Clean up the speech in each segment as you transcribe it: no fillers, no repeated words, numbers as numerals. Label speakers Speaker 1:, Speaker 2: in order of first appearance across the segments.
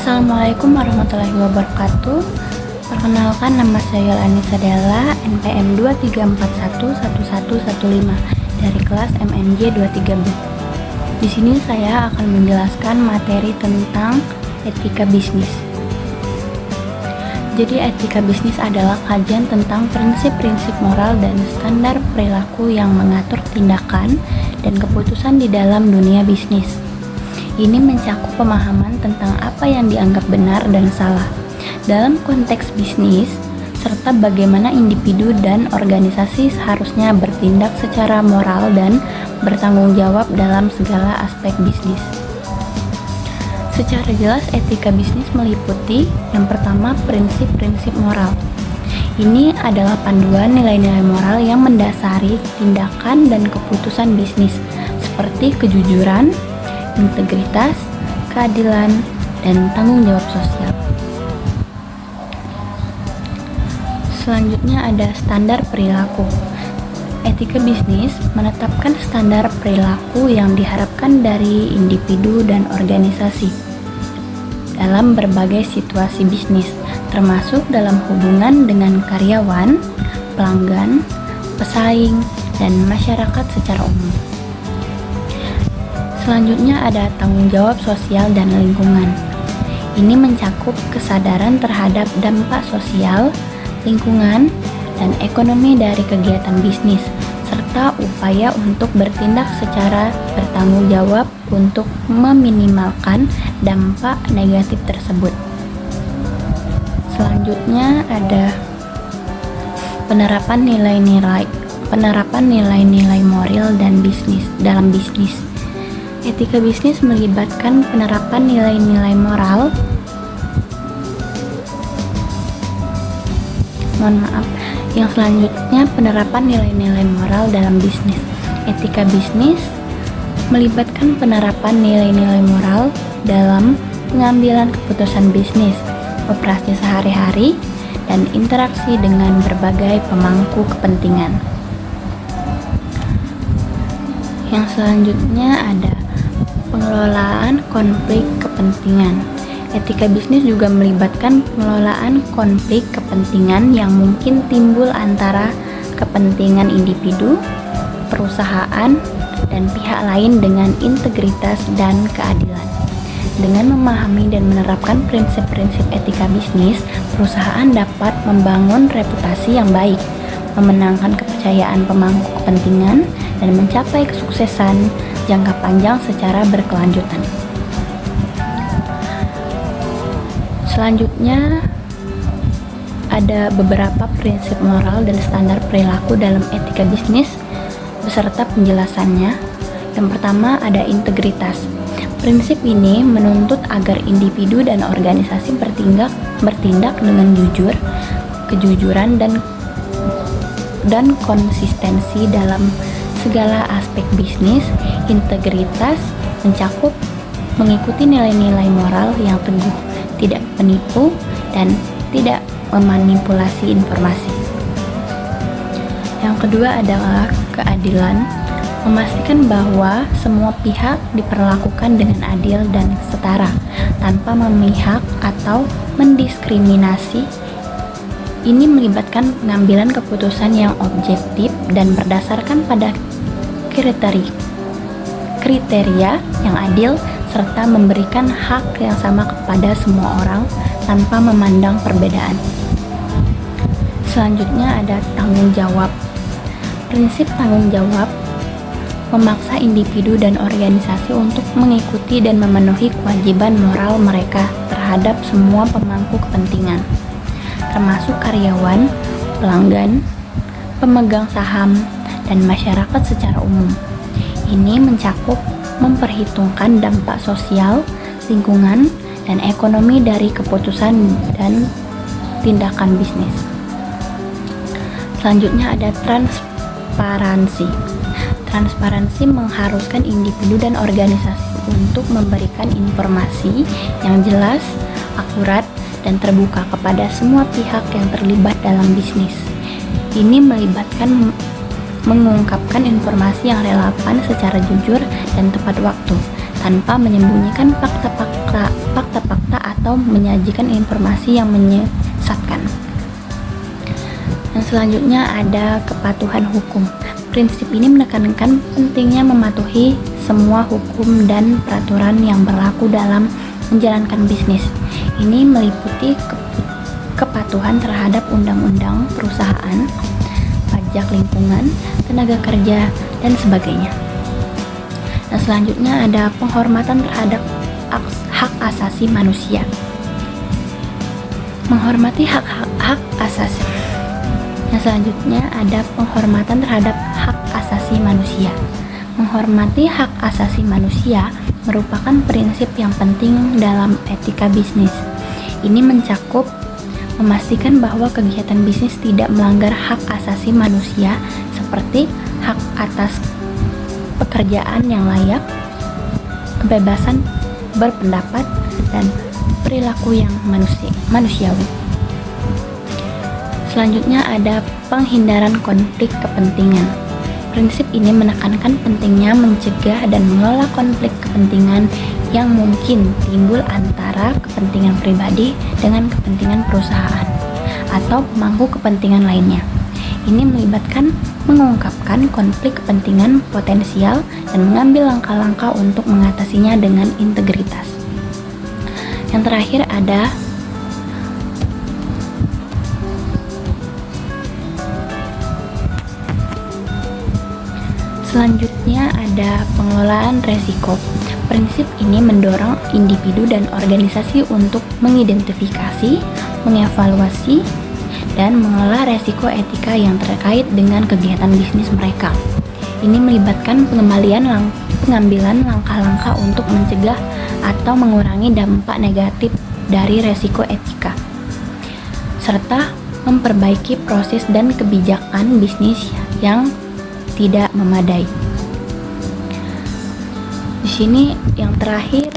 Speaker 1: Assalamualaikum warahmatullahi wabarakatuh. Perkenalkan, nama saya Anissa Della, NPM 23411115 dari kelas MNJ 23B. Di sini saya akan menjelaskan materi tentang etika bisnis. Jadi etika bisnis adalah kajian tentang prinsip-prinsip moral dan standar perilaku yang mengatur tindakan dan keputusan di dalam dunia bisnis. Ini mencakup pemahaman tentang apa yang dianggap benar dan salah dalam konteks bisnis, serta bagaimana individu dan organisasi seharusnya bertindak secara moral dan bertanggung jawab dalam segala aspek bisnis. Secara jelas, etika bisnis meliputi yang pertama, prinsip-prinsip moral. Ini adalah panduan nilai-nilai moral yang mendasari tindakan dan keputusan bisnis, seperti kejujuran, integritas, keadilan, dan tanggung jawab sosial. Selanjutnya ada standar perilaku. Etika bisnis menetapkan standar perilaku yang diharapkan dari individu dan organisasi dalam berbagai situasi bisnis, termasuk dalam hubungan dengan karyawan, pelanggan, pesaing, dan masyarakat secara umum. Selanjutnya ada tanggung jawab sosial dan lingkungan. Ini mencakup kesadaran terhadap dampak sosial, lingkungan, dan ekonomi dari kegiatan bisnis, serta upaya untuk bertindak secara bertanggung jawab untuk meminimalkan dampak negatif tersebut. Selanjutnya ada penerapan nilai-nilai moral dan bisnis dalam bisnis. Etika bisnis melibatkan penerapan nilai-nilai moral. Yang selanjutnya penerapan nilai-nilai moral dalam bisnis. Etika bisnis melibatkan penerapan nilai-nilai moral dalam pengambilan keputusan bisnis, operasi sehari-hari, dan interaksi dengan berbagai pemangku kepentingan. Yang selanjutnya ada pengelolaan konflik kepentingan. Etika bisnis juga melibatkan pengelolaan konflik kepentingan yang mungkin timbul antara kepentingan individu, perusahaan, dan pihak lain dengan integritas dan keadilan. Dengan memahami dan menerapkan prinsip-prinsip etika bisnis, perusahaan dapat membangun reputasi yang baik, memenangkan kepercayaan pemangku kepentingan, dan mencapai kesuksesan jangka panjang secara berkelanjutan. Selanjutnya ada beberapa prinsip moral dan standar perilaku dalam etika bisnis beserta penjelasannya. Yang pertama ada integritas. Prinsip ini menuntut agar individu dan organisasi bertindak dengan jujur, kejujuran, dan konsistensi dalam segala aspek bisnis. Integritas mencakup mengikuti nilai-nilai moral yang teguh, tidak penipu, dan tidak memanipulasi informasi. Yang kedua adalah keadilan, memastikan bahwa semua pihak diperlakukan dengan adil dan setara, tanpa memihak atau mendiskriminasi. Ini melibatkan pengambilan keputusan yang objektif dan berdasarkan pada kriteria yang adil, serta memberikan hak yang sama kepada semua orang tanpa memandang perbedaan. Selanjutnya ada tanggung jawab. Prinsip tanggung jawab memaksa individu dan organisasi untuk mengikuti dan memenuhi kewajiban moral mereka terhadap semua pemangku kepentingan, termasuk karyawan, pelanggan, pemegang saham, dan masyarakat secara umum. Ini mencakup memperhitungkan dampak sosial, lingkungan, dan ekonomi dari keputusan dan tindakan bisnis. Selanjutnya ada transparansi. Transparansi mengharuskan individu dan organisasi untuk memberikan informasi yang jelas, akurat, dan terbuka kepada semua pihak yang terlibat dalam bisnis. Ini melibatkan mengungkapkan informasi yang relevan secara jujur dan tepat waktu, tanpa menyembunyikan fakta-fakta atau menyajikan informasi yang menyesatkan. Dan selanjutnya ada kepatuhan hukum. Prinsip ini menekankan pentingnya mematuhi semua hukum dan peraturan yang berlaku dalam menjalankan bisnis. Ini meliputi kepatuhan terhadap undang-undang perusahaan, pajak lingkungan, tenaga kerja, dan sebagainya. Dan selanjutnya ada penghormatan terhadap hak asasi manusia. Menghormati hak asasi. Yang selanjutnya ada penghormatan terhadap hak asasi manusia. Menghormati hak asasi manusia merupakan prinsip yang penting dalam etika bisnis. Ini mencakup memastikan bahwa kegiatan bisnis tidak melanggar hak asasi manusia seperti hak atas pekerjaan yang layak, kebebasan berpendapat, dan perilaku yang manusiawi. Selanjutnya ada penghindaran konflik kepentingan. Prinsip ini menekankan pentingnya mencegah dan mengelola konflik kepentingan yang mungkin timbul antara kepentingan pribadi dengan kepentingan perusahaan atau pemangku kepentingan lainnya. Ini melibatkan mengungkapkan konflik kepentingan potensial dan mengambil langkah-langkah untuk mengatasinya dengan integritas. Yang terakhir ada Selanjutnya ada pengelolaan resiko. Prinsip ini mendorong individu dan organisasi untuk mengidentifikasi, mengevaluasi, dan mengelola resiko etika yang terkait dengan kegiatan bisnis mereka. Ini melibatkan pengambilan langkah-langkah untuk mencegah atau mengurangi dampak negatif dari resiko etika, serta memperbaiki proses dan kebijakan bisnis yang tidak memadai. Di sini yang terakhir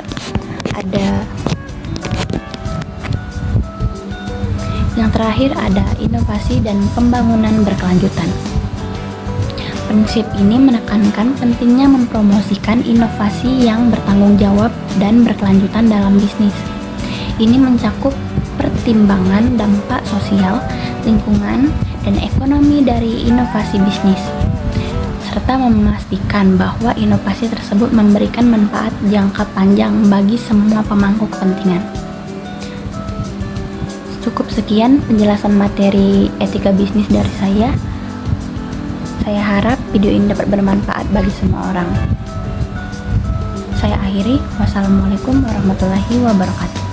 Speaker 1: ada inovasi dan pembangunan berkelanjutan. Prinsip ini menekankan pentingnya mempromosikan inovasi yang bertanggung jawab dan berkelanjutan dalam bisnis. Ini mencakup pertimbangan dampak sosial, lingkungan, dan ekonomi dari inovasi bisnis, serta memastikan bahwa inovasi tersebut memberikan manfaat jangka panjang bagi semua pemangku kepentingan. Cukup sekian penjelasan materi etika bisnis dari saya. Saya harap video ini dapat bermanfaat bagi semua orang. Saya akhiri. Wassalamualaikum warahmatullahi wabarakatuh.